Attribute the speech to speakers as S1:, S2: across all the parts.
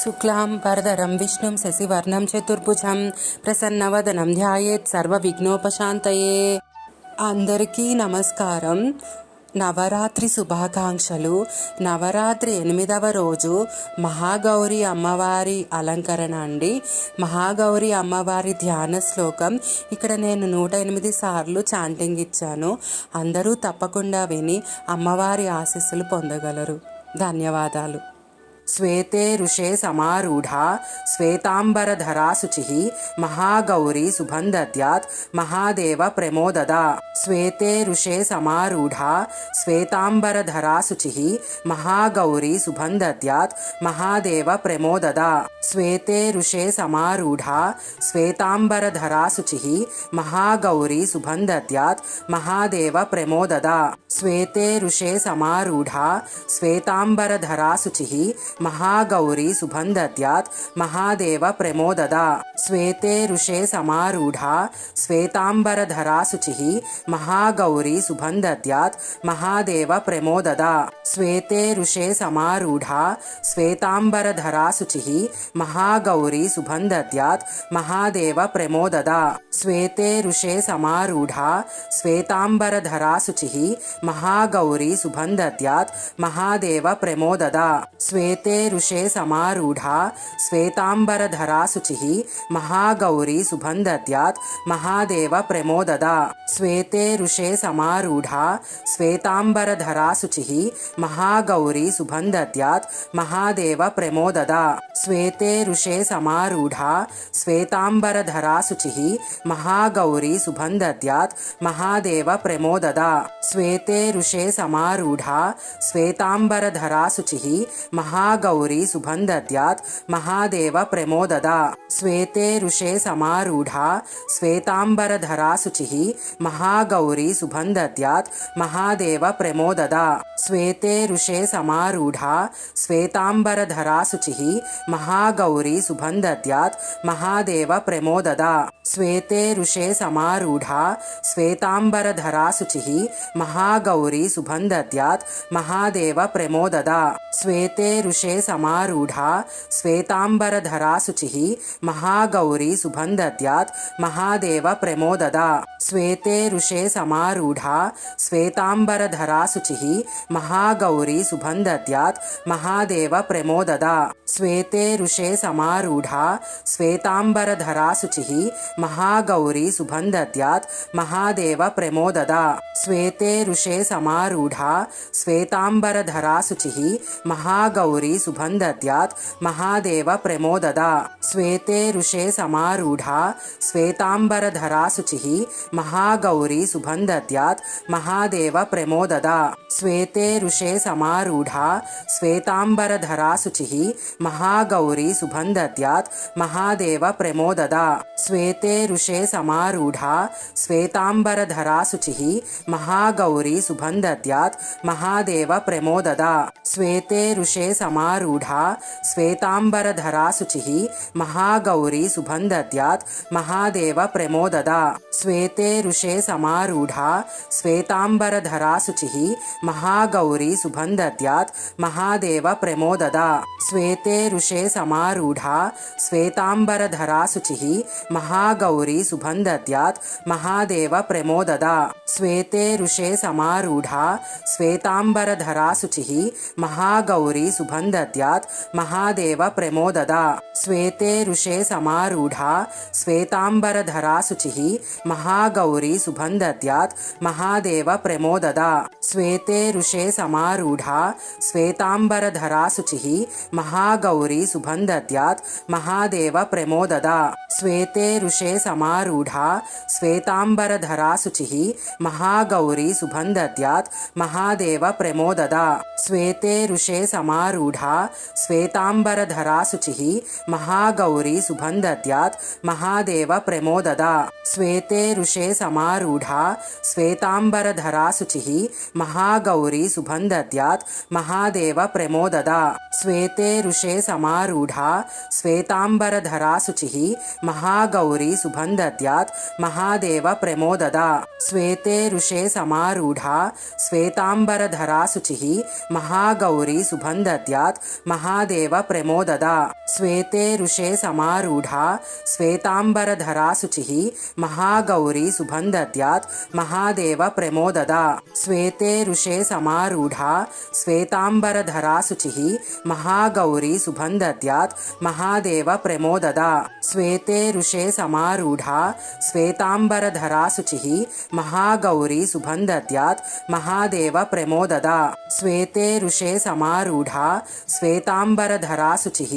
S1: शुक्लांबरधरं विष्णुं शशिवर्णं चतुर्भुजं प्रसन्नवदनं ध्यायेत् सर्वविघ्नोपशान्तये। అందరికీ నమస్కారం. నవరాత్రి శుభాకాంక్షలు. నవరాత్రి 8వ రోజు మహాగౌరి అమ్మవారి అలంకరణ అండి. మహాగౌరి అమ్మవారి ధ్యాన శ్లోకం ఇక్కడ నేను 108 సార్లు చాంటింగ్ ఇచ్చాను. అందరూ తప్పకుండా విని అమ్మవారి ఆశీస్సులు పొందగలరు. ధన్యవాదాలు. శ్వేతే ఋషే సమారూఢా శ్వేతాంబరధరా శుచిః మహాగౌరీ శుభం దద్యాత్ మహాదేవ ప్రమోదదా. శ్వేతే ఋషే సమారూఢా శ్వేతాంబరధరా శుచిః మహాగౌరీ శుభం దద్యాత్ మహాదేవ ప్రమోదదా. శ్వేతే ఋషే సమారూఢా శ్వేతాంబరధరా శుచిః మహాగౌరీ శుభం దద్యాత్ మహాదేవ ప్రమోదదా. శ్వేతే ఋషే సమారూఢా శ్వేతాంబరధరా శుచిః మహాగౌరీ శుభం దద్యాత్ మహాదేవ ప్రమోదదా. శ్వేతే ఋషే సమారూఢా శ్వేతాంబరధరా శుచిః మహాగౌరీ శుభం దద్యాత్ మహాదేవ ప్రమోదదా. శ్వేతే ఋషే సమారూఢా శ్వేతాంబరధరా శుచిః మహాగౌరీ శుభం దద్యాత్ మహాదేవ ప్రమోదదా. శ్వేతే ఋషే సమారూఢా శ్వేతాంబరధరా శుచిః మహాగౌరీ శుభం దద్యాత్ మహాదేవ ప్రమోదదా. శ్వేతే ఋషే సమారూఢా శ్వేతాంబరధరా శుచిః మహాగౌరీ శుభం దద్యాత్ మహాదేవ ప్రమోదదా. శ్వేతే ఋషే సమారూఢా శ్వేతాంబరధరా శుచిః మహాగౌరీ శుభం దద్యాత్ మహాదేవ ప్రమోదదా. శ్వేతే ఋషే సమారూఢా శ్వేతాంబరధరా శుచిః మహాగౌరీ శుభం దద్యాత్ మహాదేవ ప్రమోదదా. శ్వేతే ఋషే సమారూఢా శ్వేతాంబరధరా శుచిః మహాగౌరీ శుభం దద్యాత్ మహాదేవ ప్రమోదదా. శ్వేతే ఋషే సమారూఢా శ్వేతాంబరధరా శుచిః మహాగౌరీ శుభం దద్యాత్ మహాదేవ ప్రమోదదా. శ్వేతే ఋషే సమారూఢా శ్వేతాంబరధరా శుచిః మహాగౌరీ శుభం దద్యాత్ మహాదేవ ప్రమోదదా. శ్వేతే ఋషే సమారూఢా శ్వేతాంబరధరా శుచిః మహాగౌరీ శుభం దద్యాత్ మహాదేవ ప్రమోదదా. శ్వేతే ఋషే సమారూఢా శ్వేతాంబరధరా శుచిః మహాగౌరీ శుభం దద్యాత్ మహాదేవ ప్రమోదదా. శ్వేతే ఋషే సమారూఢా శ్వేతాంబరధరా శుచిః మహాగౌరీ శుభం దద్యాత్ మహాదేవ ప్రమోదదా. శ్వేతే ఋషే సమారూఢా శ్వేతాంబరధరా శుచిః మహాగౌరీ శుభం దద్యాత్ మహాదేవ ప్రమోదదా. శ్వేతే ఋషే సమారూఢా శ్వేతాంబరధరా శుచిః మహాగౌరీ శుభం దద్యాత్ మహాదేవ ప్రమోదదా. శ్వేతే ఋషే సమారూఢా శ్వేతాంబరధరా శుచిః మహాగౌరీ శుభం దద్యాత్ మహాదేవ ప్రమోదదా. శ్వేతే ఋషే సమారూఢా శ్వేతాంబరధరా శుచిః మహాగౌరీ శుభం దద్యాత్ మహాదేవ ప్రమోదదా. శ్వేతే ఋషే సమారూఢా శ్వేతాంబరధరా శుచిః మహాగౌరీ శుభం దద్యాత్ మహాదేవ ప్రమోదదా. శ్వేతే ఋషే సమారూఢా శ్వేతాంబరధరా శుచిః మహాగౌరీ శుభం దద్యాత్ మహాదేవ ప్రమోదదా. శ్వేతే ఋషే సమారూఢా శ్వేతాంబరధరా శుచిః మహాగౌరీ శుభం దద్యాత్ మహాదేవ ప్రమోదదా. శ్వేతే ఋషే సమారూఢా శ్వేతాంబరధరా శుచిః మహాగౌరీ శుభం దద్యాత్ మహాదేవ ప్రమోదదా. శ్వేతే ఋషే సమారూఢా శ్వేతాంబరధరా శుచిః మహాగౌరీ శుభం దద్యాత్ మహాదేవ ప్రమోదదా. శ్వేతే ఋషే సమారూఢా శ్వేతాంబరధరా శుచిః మహాగౌరీ శుభం దద్యాత్ మహాదేవ ప్రమోదదా. శ్వేతే ఋషే సమారూఢా శ్వేతాంబరధరా శుచిః మహాగౌరీ శుభం దద్యాత్ మహాదేవ ప్రమోదదా. శ్వేతే ఋషే సమారూఢా శ్వేతాంబరధరా శుచిః మహాగౌరీ శుభం దద్యాత్ మహాదేవ ప్రమోదదా. శ్వేతే ఋషే సమారూఢా శ్వేతాంబరధరా శుచిః महागौरी शुभं दद्यात् महादेव प्रमोददा श्वेते ऋषे समारूढ़ा श्वेतांबरधरा शुचिः महागौरी शुभं दद्यात् महादेव प्रमोददा श्वेते ऋषे समारूढ़ा श्वेतांबरधरा शुचिः महागौरी शुभं दद्यात् महादेव प्रमोददा श्वेते ऋषे समारूढ़ा श्वेतांबरधरा शुचिः महागौरी शुभं दद्यात् महादेव प्रमोददा श्वेते ऋषे समारूढ़ा श्वेतांबरधरा शुचिः महागौरी शुभं दद्यात् महादेव प्रमोददा श्वेते ऋषे समारूढ़ा श्वेतांबरधरा शुचिः महागौरी शुभं दद्यात् महादेव प्रमोददा श्वेते ऋषे समारूढ़ा श्वेतांबरधरा शुचिः महागौरी शुभं दद्यात् महादेव प्रमोददा श्वेते ऋषे समारूढ़ा श्वेतांबरधरा शुचिः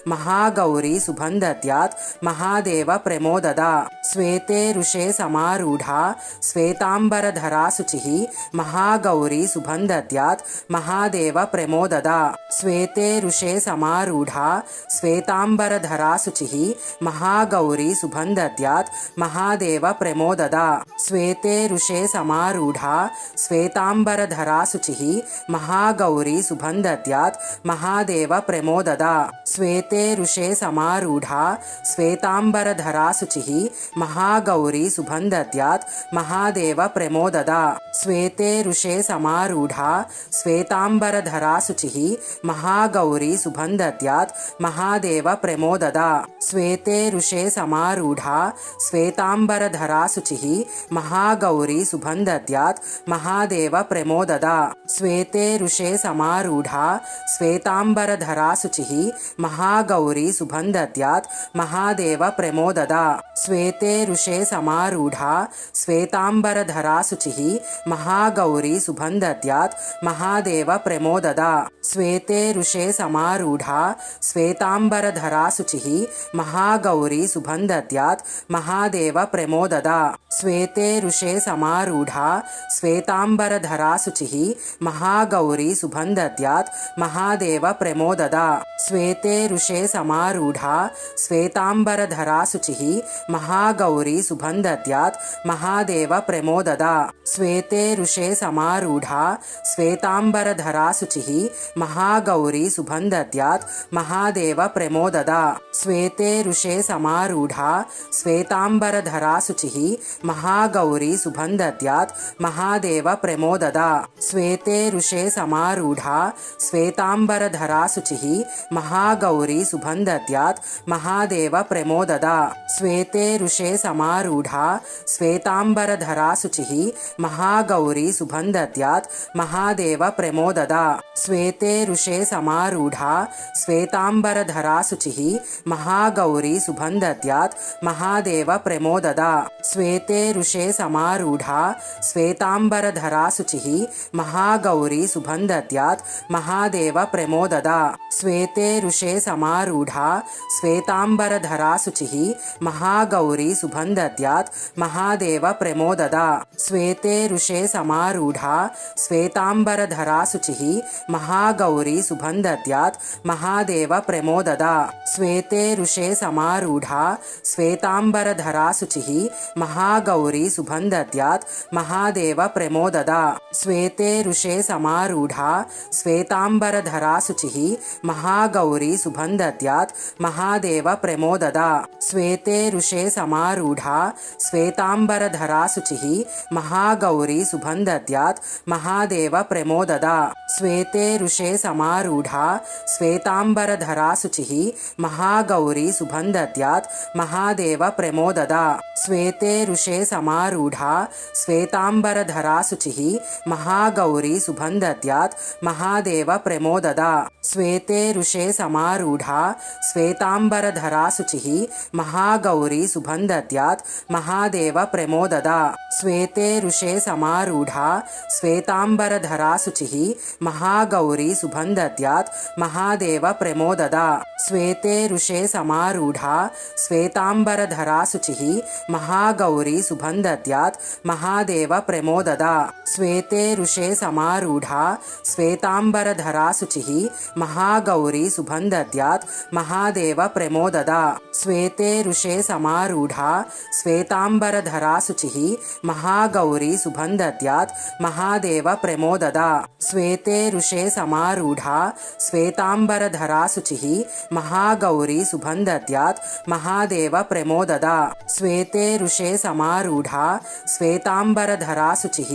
S1: महागौरी शुभं दद्यात् महादेव प्रमोददा श्वेते ऋषे समारूढ़ा श्वेतांबरधरा शुचिः महागौरी शुभं दद्यात् महादेव प्रमोददा श्वेते ऋषे समारूढ़ा श्वेतांबरधरा शुचिः महागौरी शुभं दद्यात् महादेव प्रमोददा श्वेते ऋषे समारूढ़ा श्वेतांबरधरा शुचिः महागौरी शुभं दद्यात् महादेव प्रमोददा श्वेते ऋषे समारूढ़ा श्वेतांबरधरा शुचिः महागौरी शुभं दद्यात् महादेव प्रमोददा श्वेते ऋषे समारूढ़ा श्वेतांबरधरा शुचिः महागौरी शुभं दद्यात् महादेव प्रमोददा श्वेते ऋषे समारूढ़ा श्वेतांबरधरा शुचिः महागौरी शुभं दद्यात् महादेव प्रमोददा श्वेते ऋषे समारूढ़ा श्वेतांबरधरा शुचिः महागौरी शुभं दद्यात् महादेव प्रमोददा श्वेते ऋषे समारूढ़ा श्वेतांबरधरा शुचिः महागौरी शुभं दद्यात् महादेव प्रमोददा श्वेते ऋषे समारूढ़ा श्वेतांबरधरा शुचिः महागौरी शुभं दद्यात् महादेव प्रमोददा श्वेते ऋषे समारूढ़ा श्वेतांबरधरा शुचिः महागौरी शुभं दद्यात् महादेव प्रमोददा श्वेते ऋषे समारूढ़ा श्वेतांबरधरा शुचिः महागौरी शुभं दद्यात् महादेव प्रमोददा श्वेते ऋषे समारूढ़ा श्वेतांबरधरा शुचिः महागौरी शुभं दद्यात् महादेव प्रमोददा श्वेते ऋषे समारूढ़ा श्वेतांबरधरा शुचिः महागौरी शुभं दद्यात् महादेव प्रमोददा श्वेते ऋषे समारूढ़ा श्वेतांबरधरा शुचिः महागौरी शुभं दद्यात् महादेव प्रमोददा श्वेते ऋषे समारूढ़ा श्वेतांबरधरा शुचिः महागौरी शुभं दद्यात् महादेव प्रमोददा श्वेते ऋषे समारूढ़ा श्वेतांबरधरा शुचिः महागौरी शुभं दद्यात् महादेव प्रमोददा श्वेते ऋषे समारूढ़ा श्वेतांबरधरा शुचिः महागौरी शुभं दद्यात् महादेव प्रमोददा श्वेते ऋषे समारूढ़ा श्वेतांबरधरा शुचिः महागौरी शुभं दद्यात् महादेव प्रमोददा श्वेते ऋषे समारूढ़ा श्वेतांबरधरा शुचिः महागौरी शुभं दद्यात् महादेव प्रमोददा श्वेते ऋषे समारूढ़ा श्वेतांबरधरा शुचिः महागौरी शुभं दद्यात् महादेव प्रमोददा श्वेते ऋषे समारूढ़ा श्वेतांबरधरा शुचिः महागौरी शुभं दद्यात् महादेव प्रमोददा श्वेते ऋषे समारूढ़ा श्वेतांबरधरा शुचिः महागौरी शुभं दद्यात् महादेव प्रमोददा श्वेते ऋषे समारूढ़ा श्वेतांबरधरा शुचिः महागौरी शुभं दद्यात् महादेव प्रमोददा श्वेते ऋषे समारूढ़ा श्वेतांबरधरा शुचिः महागौरी शुभं दद्यात् महादेव प्रमोददा श्वेते ऋषे समारूढ़ा श्वेतांबरधरा शुचिः महागौरी शुभं दद्यात् महादेव प्रमोददा श्वेते ऋषे समारूढ़ा श्वेतांबरधरा शुचिः महागौरी शुभं दद्यात् महादेव प्रमोददा श्वेते ऋषे समारूढ़ा श्वेतांबरधरा शुचिः महागौरी शुभं दद्यात् महादेव प्रमोददा श्वेते ऋषे समारूढ़ा श्वेतांबरधरा शुचिः महागौरी शुभं दद्यात् महादेव प्रमोददा श्वेते ऋषे समारूढ़ा श्वेतांबरधरा शुचिः महागौरी सुबन्धत्यात् महादेव प्रमोददा श्वेते ऋषे समारूढ़ा श्वेतांबरधरा शुचिः महागौरी सुबन्धत्यात् महादेव प्रमोददा श्वेते ऋषे समारूढ़ा श्वेतांबरधरा शुचिः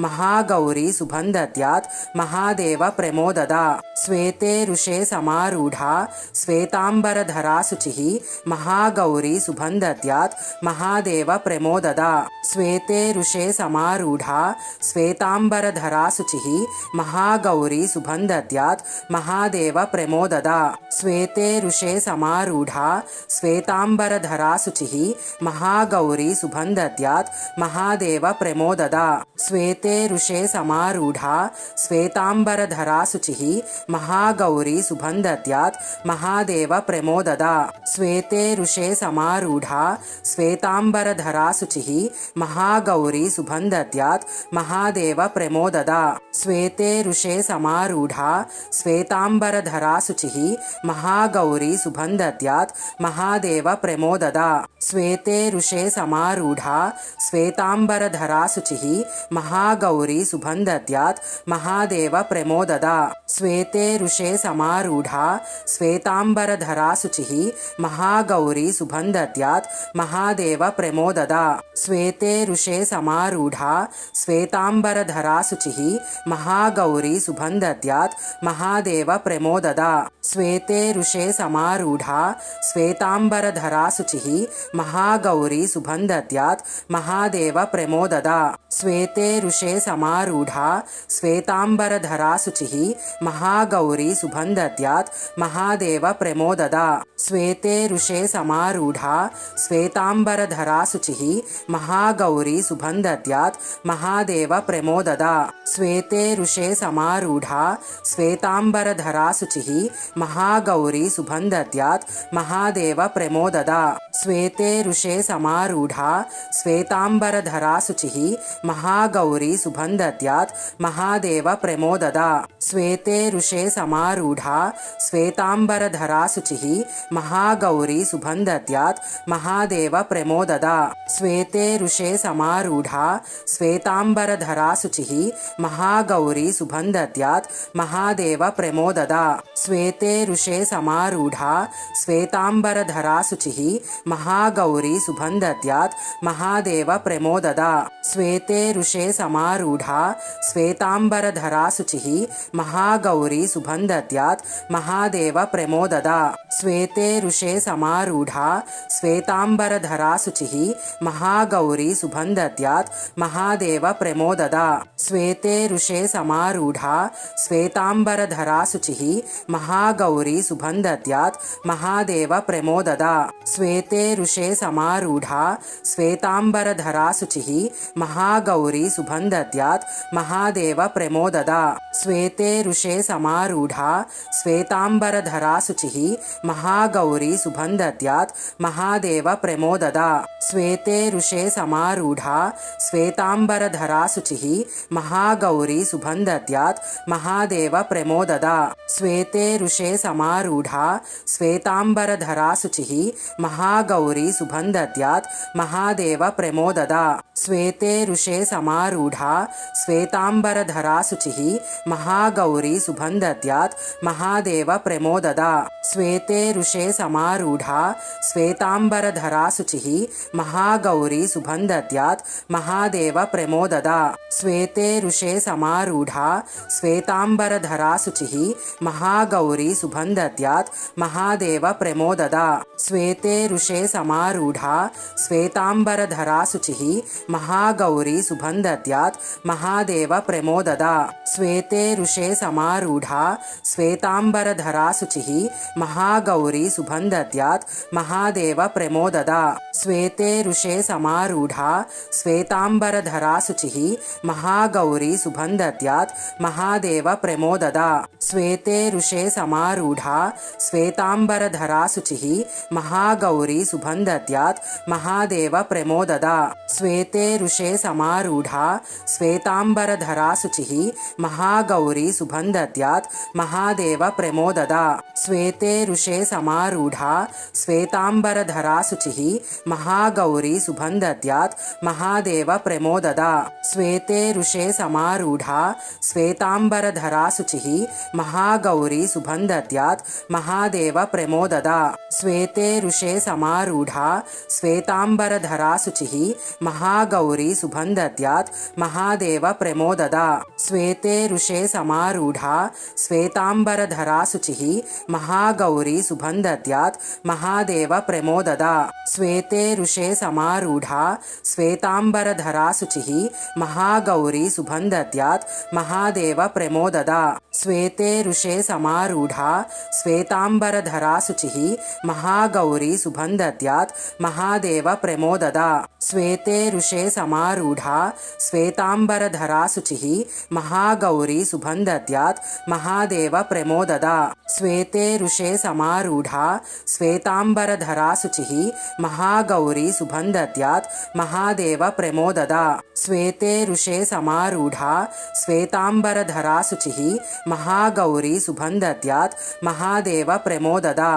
S1: महागौरी सुबन्धत्यात् महादेव प्रमोददा श्वेते ऋषे समारूढ़ा श्वेतांबरधरा शुचिः महागौरी सुबन्धत्यात् महादेव प्रमोददा श्वेते ऋषे समारूढ़ा श्वेतांबरधरा शुचिः महागौरी सुबन्धत्यात् महादेव प्रमोददा श्वेते ऋषे समारूढ़ा श्वेतांबरधरा शुचिः महागौरी सुबन्धत्यात् महादेव प्रमोददा श्वेते ऋषे समारूढ़ा श्वेतांबरधरा शुचिः महागौरी सुबन्धत्यात् महादेव प्रमोददा श्वेते ऋषे समारूढ़ा श्वेतांबरधरा शुचिः महागौरी सुबन्धत्यात् महादेव प्रमोददा श्वेते ऋषे समारूढ़ा श्वेतांबरधरा शुचिः महागौरी सुबन्धत्यात् महादेव प्रमोददा श्वेते ऋषे समारूढ़ा श्वेतांबरधरा शुचिः महागौरी सुबन्धत्यात् महादेव प्रमोददा श्वेते ऋषे समारूढ़ा श्वेतांबरधरा शुचिः महागौरी सुबन्धत्यात् महादेव प्रमोददा श्वेते ऋषे समारूढ़ा श्वेतांबरधरा शुचिः महागौरी सुबन्धत्यात् महादेव प्रमोददा श्वेते ऋषे समारूढ़ा श्वेतांबरधरा शुचिः महागौरी सुबन्धत्यात् महादेव प्रमोददा श्वेते ऋषे समारूढ़ा श्वेतांबरधरा शुचिः महागौरी सुबन्धत्यात् महादेव प्रमोददा श्वेते ऋषे समारूढ़ा श्वेतांबरधरा शुचिः महागौरी सुबन्धत्यात् महादेव प्रमोददा श्वेते ऋषे समारूढ़ा श्वेतांबरधरा शुचिः महागौरी सुबन्धत्यात् महादेव प्रमोददा श्वेते ऋषे समारूढ़ा श्वेतांबरधरा शुचिः महागौरी सुबन्धत्यात् महादेव प्रमोददा श्वेते ऋषे समारूढ़ा श्वेतांबरधरा शुचिः महागौरी सुबन्धत्यात् महादेव प्रमोददा श्वेते ऋषे समारूढ़ा श्वेतांबरधरा शुचिः महागौरी सुबन्धत्यात् महादेव प्रमोददा श्वेते ऋषे समारूढ़ा श्वेतांबरधरा शुचिः महागौरी सुबन्धत्यात् महादेव प्रमोददा श्वेते ऋषे समारूढ़ा श्वेतांबरधरा शुचिः महागौरी सुबन्धत्यात् महादेव प्रमोददा श्वेते ऋषे समारूढ़ा श्वेतांबरधरा शुचिः महागौरी सुबन्धत्यात् महादेव प्रमोददा श्वेते ऋषे समारूढ़ा श्वेतांबरधरा शुचिः महागौरी सुबन्धत्यात् महादेव प्रमोददा श्वेते ऋषे समारूढ़ा श्वेतांबरधरा शुचिः महागौरी सुबन्धत्यात् महादेव प्रमोददा श्वेते ऋषे समारूढ़ा श्वेतांबरधरा शुचिः महागौरी सुबन्धत्यात् महादेव प्रमोददा श्वेते ऋषे समारूढ़ा श्वेतांबरधरा शुचिः महागौरी सुबन्धत्यात् महादेव प्रमोददा श्वेते ऋषे समारूढ़ा श्वेतांबरधरा शुचिः महागौरी सुबन्धत्यात् महादेव प्रमोददा श्वेते ऋषे समारूढ़ा श्वेतांबरधरा शुचिः महागौरी सुबन्धत्यात् महादेव प्रमोददा श्वेते ऋषे समारूढ़ा श्वेतांबरधरा शुचिः महागौरी सुबन्धत्यात् महादेव प्रमोददा श्वेते ऋषे समारूढ़ा श्वेतांबरधरा शुचिः महागौरी सुबन्धत्यात् महादेव प्रमोददा श्वेते ऋषे समारूढ़ा श्वेतांबरधरा शुचिः महागौरी सुबन्धत्यात् महादेव प्रमोददा श्वेते ऋषे समारूढ़ा श्वेतांबरधरा शुचिः महागौरी सुबन्धत्यात् सुबन्धद्यात् महादेव प्रमोददा श्वेते ऋषे समारूढा श्वेताम्बरधरा शुचिः महागौरी सुबन्धद्यात् महादेव प्रमोददा श्वेते ऋषे समारूढा श्वेताम्बरधरा शुचिः महागौरी सुबन्धद्यात् महादेव प्रमोददा श्वेते ऋषे समारूढा श्वेताम्बरधरा शुचिः महागौरी सुबन्धद्यात् महादेव प्रमोददा श्वेते ऋषे समारूढा श्वेताम्बरधरा शुचिः महागौरी सुबन्धद्यात् महादेव प्रमोददा श्वेते ऋषे समारूढा श्वेताम्बरधरा शुचिः महागौरी सुबन्धद्यात् महादेव प्रमोददा श्वेते ऋषे समारूढा श्वेताम्बरधरा शुचिः महागौरी सुबन्धद्यात् महादेव प्रमोददा श्वेते ऋषे समारूढा श्वेताम्बरधरा शुचिः महागौरी सुबन्धद्यात् महादेव प्रमोददा श्वेते ऋषे समारूढा श्वेताम्बरधरा शुचिः महागौरी सुबन्धद्यात् महादेव प्रमोददा श्वेते ऋषे समारूढा श्वेताम्बरधरा शुचिः महागौरी सुबन्धद्यात् महादेव प्रमोददा श्वेते ऋषे समारूढा श्वेताम्बरधरा शुचिः महागौरी सुबन्धद्यात् महादेव प्रमोददा श्वेते ऋषे समारूढा श्वेताम्बरधरा शुचिः महागौरी सुबन्धद्यात् महादेव प्रमोददा श्वेते ऋषे समारूढा श्वेताम्बरधरा शुचिः महागौरी सुबन्धद्यात् महादेव प्रमोददा